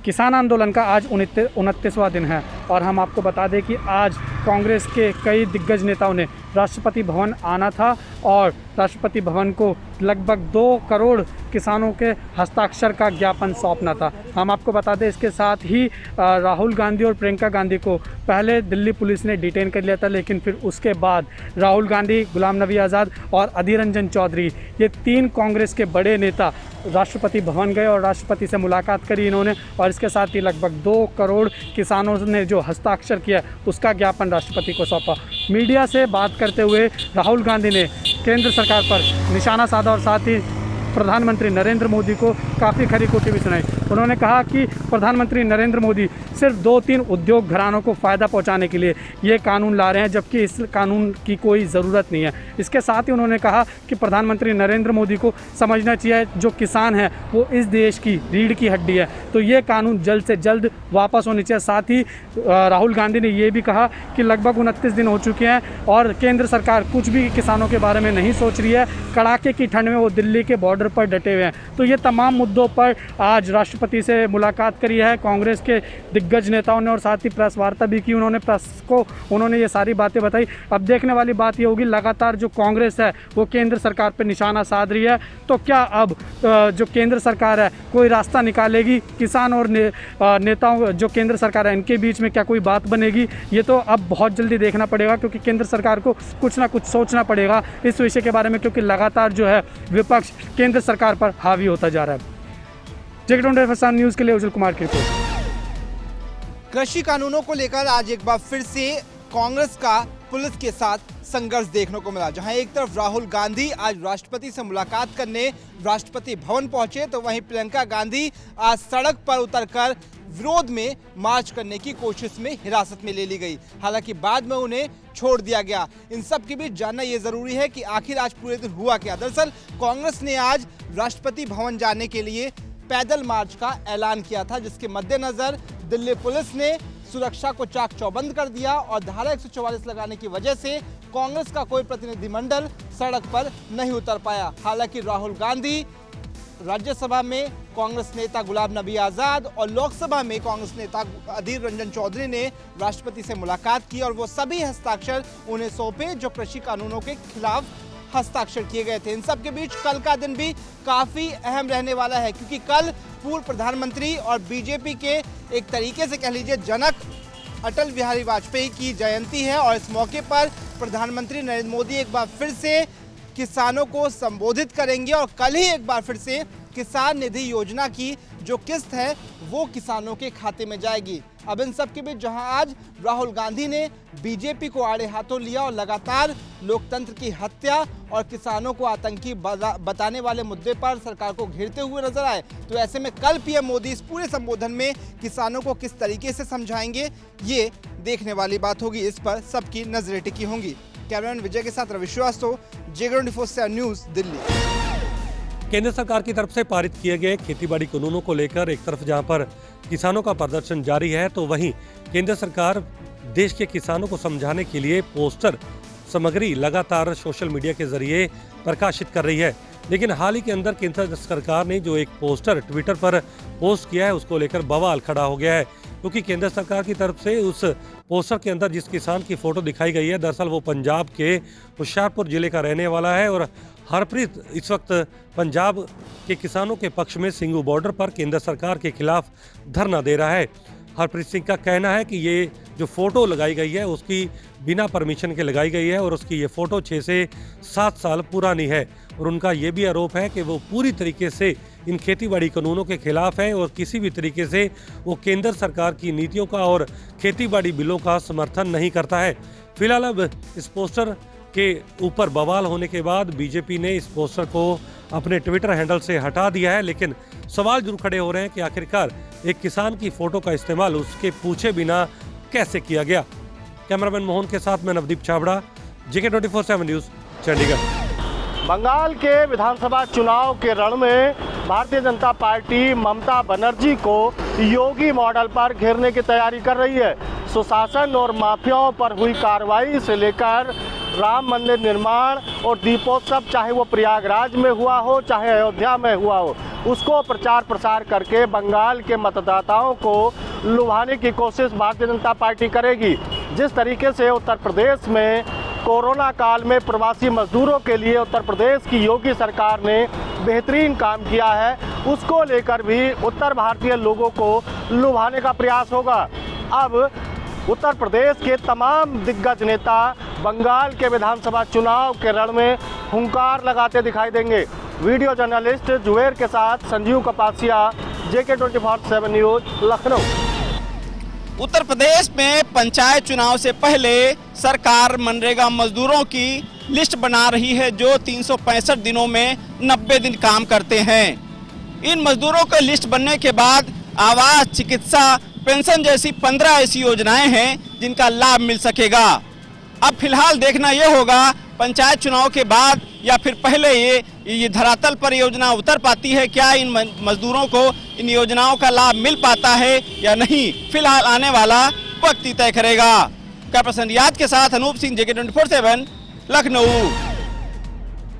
किसान आंदोलन का आज 29वां दिन है और हम आपको बता दें कि आज कांग्रेस के कई दिग्गज नेताओं ने राष्ट्रपति भवन आना था और राष्ट्रपति भवन को लगभग 2 करोड़ किसानों के हस्ताक्षर का ज्ञापन सौंपना था। हम आपको बता दें इसके साथ ही राहुल गांधी और प्रियंका गांधी को पहले दिल्ली पुलिस ने डिटेन कर लिया था, लेकिन फिर उसके बाद राहुल गांधी, गुलाम नबी आज़ाद और अधीर रंजन चौधरी, ये 3 कांग्रेस के बड़े नेता राष्ट्रपति भवन गए और राष्ट्रपति से मुलाकात करी इन्होंने। और इसके साथ ही लगभग 2 करोड़ किसानों ने जो हस्ताक्षर किया उसका ज्ञापन राष्ट्रपति को सौंपा। मीडिया से बात करते हुए राहुल गांधी ने केंद्र सरकार पर निशाना साधा और साथ ही प्रधानमंत्री नरेंद्र मोदी को काफ़ी खरी खोटी भी सुनाई। उन्होंने कहा कि प्रधानमंत्री नरेंद्र मोदी सिर्फ 2-3 उद्योग घरानों को फ़ायदा पहुंचाने के लिए ये कानून ला रहे हैं, जबकि इस कानून की कोई ज़रूरत नहीं है। इसके साथ ही उन्होंने कहा कि प्रधानमंत्री नरेंद्र मोदी को समझना चाहिए जो किसान है वो इस देश की रीढ़ की हड्डी है, तो ये कानून जल्द से जल्द वापस होनी चाहिए। साथ ही राहुल गांधी ने ये भी कहा कि लगभग 29 दिन हो चुके हैं और केंद्र सरकार कुछ भी किसानों के बारे में नहीं सोच रही है। कड़ाके की ठंड में वो दिल्ली के बॉर्डर पर डटे हुए हैं। तो ये तमाम मुद्दों पर आज राष्ट्रपति से मुलाकात करी है कांग्रेस के दिग्गज नेताओं ने और साथ ही प्रेस वार्ता भी की। उन्होंने प्रेस को ये सारी बातें बताई। अब देखने वाली बात ये होगी, लगातार जो कांग्रेस है वो केंद्र सरकार पर निशाना साध रही है, तो क्या अब जो केंद्र सरकार है कोई रास्ता निकालेगी? किसान और नेताओं जो केंद्र सरकार है इनके बीच में क्या कोई बात बनेगी? ये तो अब बहुत जल्दी देखना पड़ेगा, क्योंकि केंद्र सरकार को कुछ ना कुछ सोचना पड़ेगा इस विषय के बारे में, क्योंकि लगातार जो है विपक्ष केंद्र सरकार पर हावी होता जा रहा है। जेके24 न्यूज़ के लिए उज्जवल कुमार की रिपोर्ट। कृषि कानूनों को लेकर आज एक बार फिर से कांग्रेस का पुलिस के साथ संघर्ष देखने को मिला, जहां एक तरफ राहुल गांधी आज राष्ट्रपति से मुलाकात करने राष्ट्रपति भवन पहुंचे, तो वहीं प्रियंका गांधी आज सड़क पर उतरकर विरोध में मार्च करने की कोशिश में हिरासत में ले ली गई। हालांकि बाद में उन्हें छोड़ दिया गया। इन सब के बीच जानना यह जरूरी है कि आखिर आज पूरे दिन हुआ क्या। दरअसल कांग्रेस ने आज राष्ट्रपति भवन जाने के लिए पैदल मार्च का ऐलान किया था, जिसके मद्देनजर दिल्ली पुलिस ने सुरक्षा को चाक चौबंद कर दिया और धारा 144 लगाने की वजह से कांग्रेस का कोई प्रतिनिधिमंडल सड़क पर नहीं उतर पाया। हालांकि राहुल गांधी, राज्यसभा में कांग्रेस नेता गुलाम नबी आज़ाद और लोकसभा में कांग्रेस नेता अधीर रंजन चौधरी ने राष्ट्रपति से मुलाकात की और वो सभी हस्ताक्षर उन्हें सौंपे जो कृषि कानूनों के खिलाफ हस्ताक्षर किए गए थे। इन सब के बीच कल का दिन भी काफ़ी अहम रहने वाला है, क्योंकि कल पूर्व प्रधानमंत्री और बीजेपी के एक तरीके से कह लीजिए जनक अटल बिहारी वाजपेयी की जयंती है और इस मौके पर प्रधानमंत्री नरेंद्र मोदी एक बार फिर से किसानों को संबोधित करेंगे और कल ही एक बार फिर से किसान निधि योजना की जो किस्त है वो किसानों के खाते में जाएगी। अब इन सब के बीच जहां आज राहुल गांधी ने बीजेपी को आड़े हाथों लिया और लगातार लोकतंत्र की हत्या और किसानों को आतंकी बताने वाले मुद्दे पर सरकार को घेरते हुए नजर आए, तो ऐसे में कल पीएम मोदी इस पूरे संबोधन में किसानों को किस तरीके से समझाएंगे ये देखने वाली बात होगी। इस पर सबकी नजरें टिकी होंगी। कैमरामैन विजय के साथ रवि श्रीवास्तव, जेके24 न्यूज़, दिल्ली। केंद्र सरकार की तरफ से पारित किए गए खेतीबाड़ी कानूनों को लेकर एक तरफ जहां पर किसानों का प्रदर्शन जारी है, तो वहीं केंद्र सरकार देश के किसानों को समझाने के लिए पोस्टर सामग्री लगातार सोशल मीडिया के जरिए प्रकाशित कर रही है। लेकिन हाल ही के अंदर केंद्र सरकार ने जो एक पोस्टर ट्विटर पर पोस्ट किया है उसको लेकर बवाल खड़ा हो गया है, क्योंकि केंद्र सरकार की तरफ से उस पोस्टर के अंदर जिस किसान की फोटो दिखाई गई है, दरअसल वो पंजाब के होशियारपुर जिले का रहने वाला है और हरप्रीत इस वक्त पंजाब के किसानों के पक्ष में सिंघू बॉर्डर पर केंद्र सरकार के खिलाफ धरना दे रहा है। हरप्रीत सिंह का कहना है कि ये जो फोटो लगाई गई है उसकी बिना परमिशन के लगाई गई है और उसकी ये फोटो 6 से 7 साल पुरानी है और उनका ये भी आरोप है कि वो पूरी तरीके से इन खेतीबाड़ी कानूनों के खिलाफ है और किसी भी तरीके से वो केंद्र सरकार की नीतियों का और खेतीबाड़ी बिलों का समर्थन नहीं करता है। फिलहाल अब इस पोस्टर के ऊपर बवाल होने के बाद बीजेपी ने इस पोस्टर को अपने ट्विटर हैंडल से हटा दिया है, लेकिन सवाल जरूर खड़े हो रहे हैं कि आखिरकार एक किसान की फोटो का इस्तेमाल उसके पूछे बिना कैसे किया गया। कैमरामैन मोहन के साथ मैं नवदीप छाबड़ा, जेके24 न्यूज़, चंडीगढ़। बंगाल के विधानसभा चुनाव के रण में भारतीय जनता पार्टी ममता बनर्जी को योगी मॉडल पर घेरने की तैयारी कर रही है। सुशासन और माफियाओं पर हुई कार्रवाई से लेकर राम मंदिर निर्माण और दीपोत्सव, चाहे वो प्रयागराज में हुआ हो चाहे अयोध्या में हुआ हो, उसको प्रचार प्रसार करके बंगाल के मतदाताओं को लुभाने की कोशिश भारतीय जनता पार्टी करेगी। जिस तरीके से उत्तर प्रदेश में कोरोना काल में प्रवासी मजदूरों के लिए उत्तर प्रदेश की योगी सरकार ने बेहतरीन काम किया है, उसको लेकर भी उत्तर भारतीय लोगों को लुभाने का प्रयास होगा। अब उत्तर प्रदेश के तमाम दिग्गज नेता बंगाल के विधानसभा चुनाव के रण में हुंकार लगाते दिखाई देंगे। वीडियो जर्नलिस्ट जुबेर के साथ संजीव कपासिया, JK 24/7 न्यूज, लखनऊ। उत्तर प्रदेश में पंचायत चुनाव से पहले सरकार मनरेगा मजदूरों की लिस्ट बना रही है जो 365 दिनों में 90 दिन काम करते हैं। इन मजदूरों की लिस्ट बनने के बाद आवास, चिकित्सा, पेंशन जैसी 15 ऐसी योजनाएं हैं जिनका लाभ मिल सकेगा। अब फिलहाल देखना यह होगा पंचायत चुनाव के बाद या फिर पहले ये धरातल पर योजना उतर पाती है, क्या इन मजदूरों को इन योजनाओं का लाभ मिल पाता है या नहीं, फिलहाल आने वाला वक्त ही तय करेगा। कैमरा रियाद के साथ अनूप सिंह, JK 24/7, लखनऊ।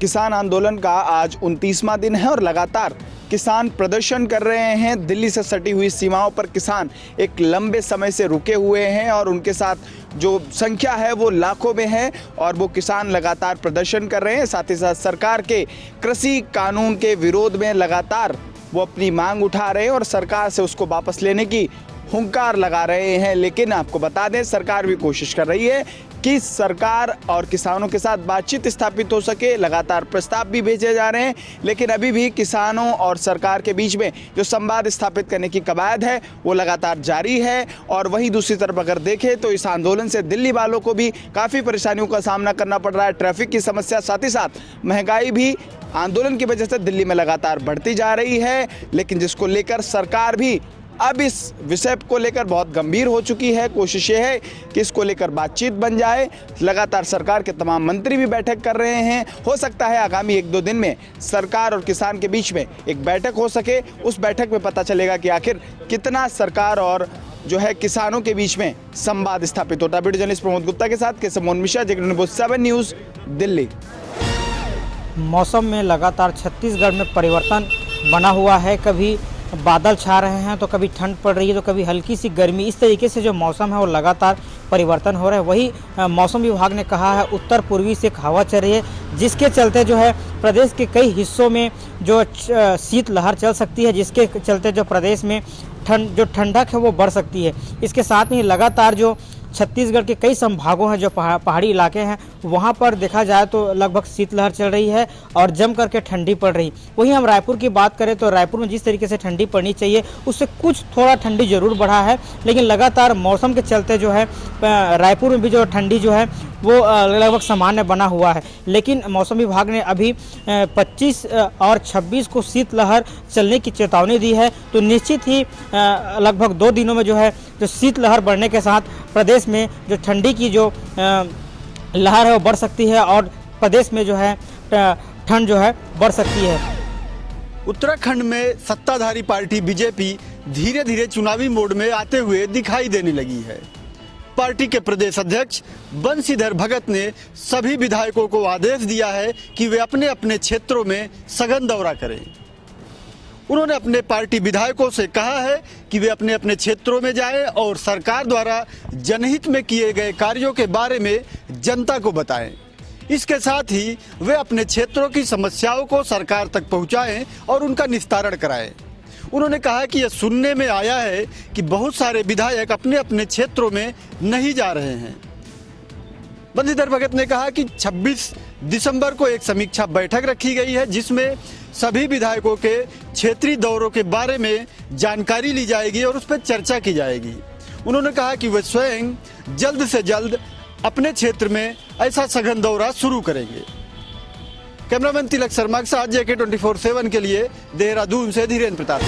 किसान आंदोलन का आज 29वां दिन है और लगातार किसान प्रदर्शन कर रहे हैं। दिल्ली से सटी हुई सीमाओं पर किसान एक लंबे समय से रुके हुए हैं और उनके साथ जो संख्या है वो लाखों में है और वो किसान लगातार प्रदर्शन कर रहे हैं। साथ ही साथ सरकार के कृषि कानून के विरोध में लगातार वो अपनी मांग उठा रहे हैं और सरकार से उसको वापस लेने की हुंकार लगा रहे हैं। लेकिन आपको बता दें, सरकार भी कोशिश कर रही है कि सरकार और किसानों के साथ बातचीत स्थापित हो सके। लगातार प्रस्ताव भी भेजे जा रहे हैं, लेकिन अभी भी किसानों और सरकार के बीच में जो संवाद स्थापित करने की कवायद है वो लगातार जारी है। और वहीं दूसरी तरफ अगर देखें तो इस आंदोलन से दिल्ली वालों को भी काफ़ी परेशानियों का सामना करना पड़ रहा है। ट्रैफिक की समस्या, साथ ही साथ महंगाई भी आंदोलन की वजह से दिल्ली में लगातार बढ़ती जा रही है। लेकिन जिसको लेकर सरकार भी अब इस विषय को लेकर बहुत गंभीर हो चुकी है। कोशिश ये है कि इसको लेकर बातचीत बन जाए। लगातार सरकार के तमाम मंत्री भी बैठक कर रहे हैं। हो सकता है आगामी 1-2 दिन में सरकार और किसान के बीच में एक बैठक हो सके। उस बैठक में पता चलेगा कि आखिर कितना सरकार और जो है किसानों के बीच में संवाद स्थापित होता है। वीडियो जर्नलिस्ट प्रमोद गुप्ता के साथ के मोहन मिश्रा, JK 24/7 न्यूज़, दिल्ली। मौसम में लगातार छत्तीसगढ़ में परिवर्तन बना हुआ है। कभी बादल छा रहे हैं तो कभी ठंड पड़ रही है तो कभी हल्की सी गर्मी। इस तरीके से जो मौसम है वो लगातार परिवर्तन हो रहा है। वही मौसम विभाग ने कहा है उत्तर पूर्वी से एक हवा चल रही है, जिसके चलते जो है प्रदेश के कई हिस्सों में जो शीत लहर चल सकती है, जिसके चलते जो प्रदेश में ठंडक है वो बढ़ सकती है। इसके साथ ही लगातार जो छत्तीसगढ़ के कई संभागों हैं, जो पहाड़ी इलाके हैं, वहाँ पर देखा जाए तो लगभग शीतलहर चल रही है और जम करके ठंडी पड़ रही। वहीं हम रायपुर की बात करें तो रायपुर में जिस तरीके से ठंडी पड़नी चाहिए उससे कुछ थोड़ा ठंडी जरूर बढ़ा है, लेकिन लगातार मौसम के चलते जो है रायपुर में भी जो ठंडी जो है वो लगभग सामान्य बना हुआ है। लेकिन मौसम विभाग ने अभी 25 और 26 को शीतलहर चलने की चेतावनी दी है। तो निश्चित ही लगभग 2 दिनों में जो है जो शीतलहर बढ़ने के साथ प्रदेश में जो ठंडी की जो लहर है वो बढ़ सकती है और प्रदेश में जो है ठंड जो है बढ़ सकती है। उत्तराखंड में सत्ताधारी पार्टी बीजेपी धीरे धीरे चुनावी मोड में आते हुए दिखाई देने लगी है। पार्टी के प्रदेश अध्यक्ष बंशीधर भगत ने सभी विधायकों को आदेश दिया है कि वे अपने अपने क्षेत्रों में सघन दौरा करें। उन्होंने अपने पार्टी विधायकों से कहा है कि वे अपने अपने क्षेत्रों में जाएं और सरकार द्वारा जनहित में किए गए कार्यों के बारे में जनता को बताएं। इसके साथ ही वे अपने क्षेत्रों की समस्याओं को सरकार तक पहुंचाएं और उनका निस्तारण कराएं। उन्होंने कहा कि यह सुनने में आया है कि बहुत सारे विधायक अपने अपने क्षेत्रों में नहीं जा रहे हैं। बंशीधर भगत ने कहा कि 26 दिसंबर को एक समीक्षा बैठक रखी गई है, जिसमें सभी विधायकों के क्षेत्रीय दौरों के बारे में जानकारी ली जाएगी और उस पर चर्चा की जाएगी। उन्होंने कहा कि वे स्वयं जल्द से जल्द अपने क्षेत्र में ऐसा सघन दौरा शुरू करेंगे। कैमरामैन तिलक शर्मा के साथ JK 24/7 के लिए देहरादून से धीरेन्द्र प्रताप।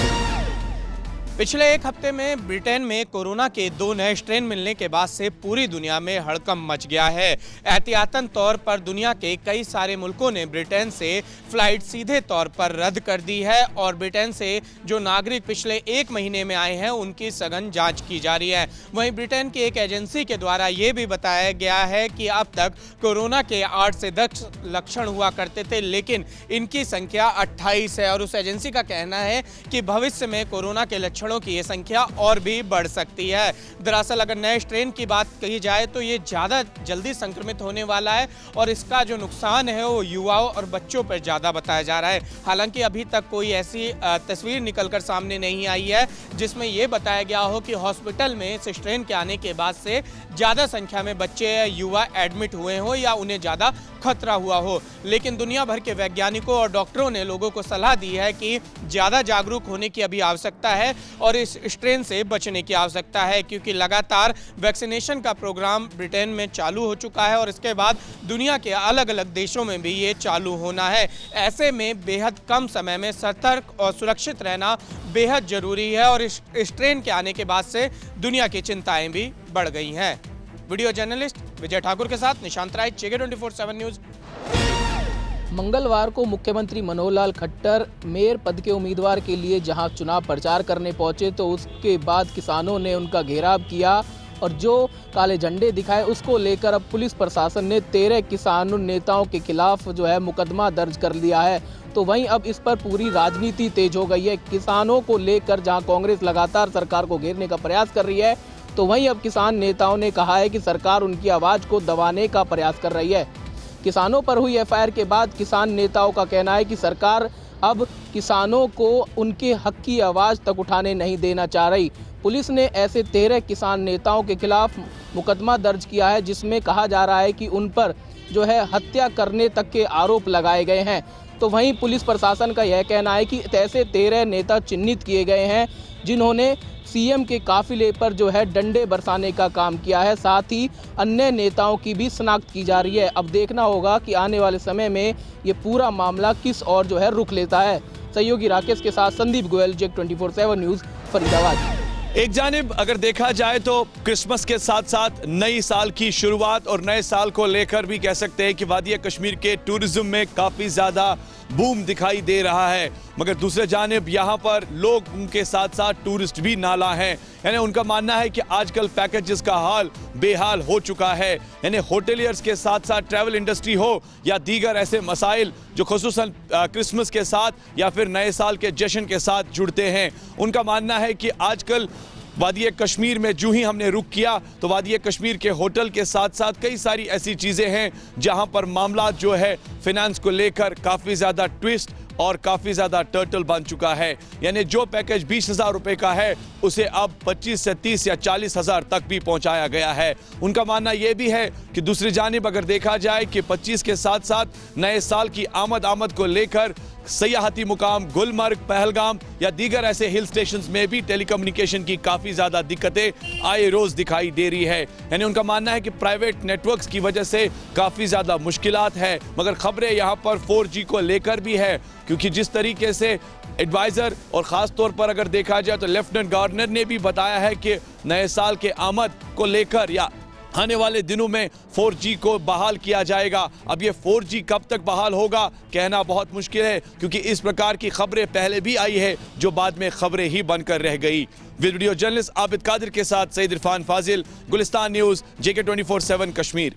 पिछले एक हफ्ते में ब्रिटेन में कोरोना के 2 नए स्ट्रेन मिलने के बाद से पूरी दुनिया में हड़कंप मच गया है। एहतियातन तौर पर दुनिया के कई सारे मुल्कों ने ब्रिटेन से फ्लाइट सीधे तौर पर रद्द कर दी है और ब्रिटेन से जो नागरिक पिछले 1 महीने में आए हैं उनकी सघन जांच की जा रही है। वहीं ब्रिटेन की एक एजेंसी के द्वारा ये भी बताया गया है कि अब तक कोरोना के 8 से 10 लक्षण हुआ करते थे, लेकिन इनकी संख्या 28 है और उस एजेंसी का कहना है कि भविष्य में कोरोना के लक्षणों की ये संख्या और भी बढ़ सकती है। दरअसल अगर नए स्ट्रेन की बात कही जाए तो ये ज़्यादा जल्दी संक्रमित होने वाला है और इसका जो नुकसान है वो युवाओं और बच्चों पर ज़्यादा बताया जा रहा है। हालांकि अभी तक कोई ऐसी तस्वीर निकलकर सामने नहीं आई है जिसमें ये बताया गया हो कि हॉस्पिटल में इस स्ट्रेन के आने के बाद से ज़्यादा संख्या में बच्चे या युवा एडमिट हुए हो या उन्हें ज़्यादा खतरा हुआ हो। लेकिन दुनिया भर के वैज्ञानिकों और डॉक्टरों ने लोगों को सलाह दी है कि ज़्यादा जागरूक होने की अभी आवश्यकता है और इस स्ट्रेन से बचने की आवश्यकता है, क्योंकि लगातार वैक्सीनेशन का प्रोग्राम ब्रिटेन में चालू हो चुका है और इसके बाद दुनिया के अलग अलग देशों में भी ये चालू होना है। ऐसे में बेहद कम समय में सतर्क और सुरक्षित रहना बेहद जरूरी है और इस स्ट्रेन के आने के बाद से दुनिया की चिंताएं भी बढ़ गई हैं। वीडियो जर्नलिस्ट विजय ठाकुर के साथ निशांत राय, चेगे 24/7 न्यूज। मंगलवार को मुख्यमंत्री मनोहर लाल खट्टर मेयर पद के उम्मीदवार के लिए जहां चुनाव प्रचार करने पहुंचे तो उसके बाद किसानों ने उनका घेराव किया और जो काले झंडे दिखाए उसको लेकर अब पुलिस प्रशासन ने 13 किसान नेताओं के खिलाफ जो है मुकदमा दर्ज कर लिया है। तो वहीं अब इस पर पूरी राजनीति तेज हो गई है। किसानों को लेकर जहां कांग्रेस लगातार सरकार को घेरने का प्रयास कर रही है, तो वहीं अब किसान नेताओं ने कहा है कि सरकार उनकी आवाज़ को दबाने का प्रयास कर रही है। किसानों पर हुई एफआईआर के बाद किसान नेताओं का कहना है कि सरकार अब किसानों को उनके हक की आवाज़ तक उठाने नहीं देना चाह रही। पुलिस ने ऐसे 13 किसान नेताओं के खिलाफ मुकदमा दर्ज किया है जिसमें कहा जा रहा है कि उन पर जो है हत्या करने तक के आरोप लगाए गए हैं। तो वहीं पुलिस प्रशासन का यह कहना है कि ऐसे 13 नेता चिन्हित किए गए हैं जिन्होंने सीएम के काफिले पर जो है डंडे बरसाने का काम किया है। साथ ही अन्य नेताओं की भी शनाख्त की जा रही है। अब देखना होगा कि आने वाले समय में ये पूरा मामला किस ओर जो है रुख लेता है। सहयोगी राकेश के साथ संदीप गोयल, जेक 24/7 न्यूज़, फरीदाबाद। एक जानिब अगर देखा जाए तो क्रिसमस के साथ साथ नई साल की शुरुआत और नए साल को लेकर भी कह सकते हैं कि वादिया कश्मीर के टूरिज्म में काफ़ी ज़्यादा बूम दिखाई दे रहा है, मगर दूसरे जानिब यहाँ पर लोग उनके साथ साथ टूरिस्ट भी नाला हैं। यानी उनका मानना है कि आजकल पैकेजेस का हाल बेहाल हो चुका है। यानी होटलियर्स के साथ साथ ट्रैवल इंडस्ट्री हो या दीगर ऐसे मसाइल जो खुसूसन क्रिसमस के साथ या फिर नए साल के जश्न के साथ जुड़ते हैं, उनका मानना है कि आजकल वादिया कश्मीर में जो ही हमने रुख किया तो वादिया कश्मीर के होटल के साथ साथ कई सारी ऐसी चीज़ें हैं जहां पर मामला जो है फिनेंस को लेकर काफ़ी ज़्यादा ट्विस्ट और काफ़ी ज़्यादा टर्टल बन चुका है। यानी जो पैकेज 20,000 रुपये का है उसे अब 25 से 30 या 40,000 तक भी पहुंचाया गया है। उनका मानना यह भी है कि दूसरी जानिब अगर देखा जाए कि 25 के साथ साथ नए साल की आमद को लेकर सयाहती मुकाम गुलमर्ग, पहलगाम या दीगर ऐसे हिल स्टेशंस में भी टेलीकम्युनिकेशन की काफ़ी ज़्यादा दिक्कतें आए रोज़ दिखाई दे रही है। यानी उनका मानना है कि प्राइवेट नेटवर्क्स की वजह से काफ़ी ज़्यादा मुश्किलात है, मगर खबरें यहाँ पर 4G को लेकर भी है, क्योंकि जिस तरीके से एडवाइज़र और ख़ास तौर पर अगर देखा जाए तो लेफ्टिनेंट गवर्नर ने भी बताया है कि नए साल के आमद को लेकर या आने वाले दिनों में 4G को बहाल किया जाएगा। अब ये 4G कब तक बहाल होगा कहना बहुत मुश्किल है, क्योंकि इस प्रकार की खबरें पहले भी आई है जो बाद में खबरें ही बनकर रह गई। वीडियो जर्नलिस्ट आबिद कादिर के साथ सईद इरफान फाजिल, गुलिस्तान न्यूज़, JK 24/7 कश्मीर।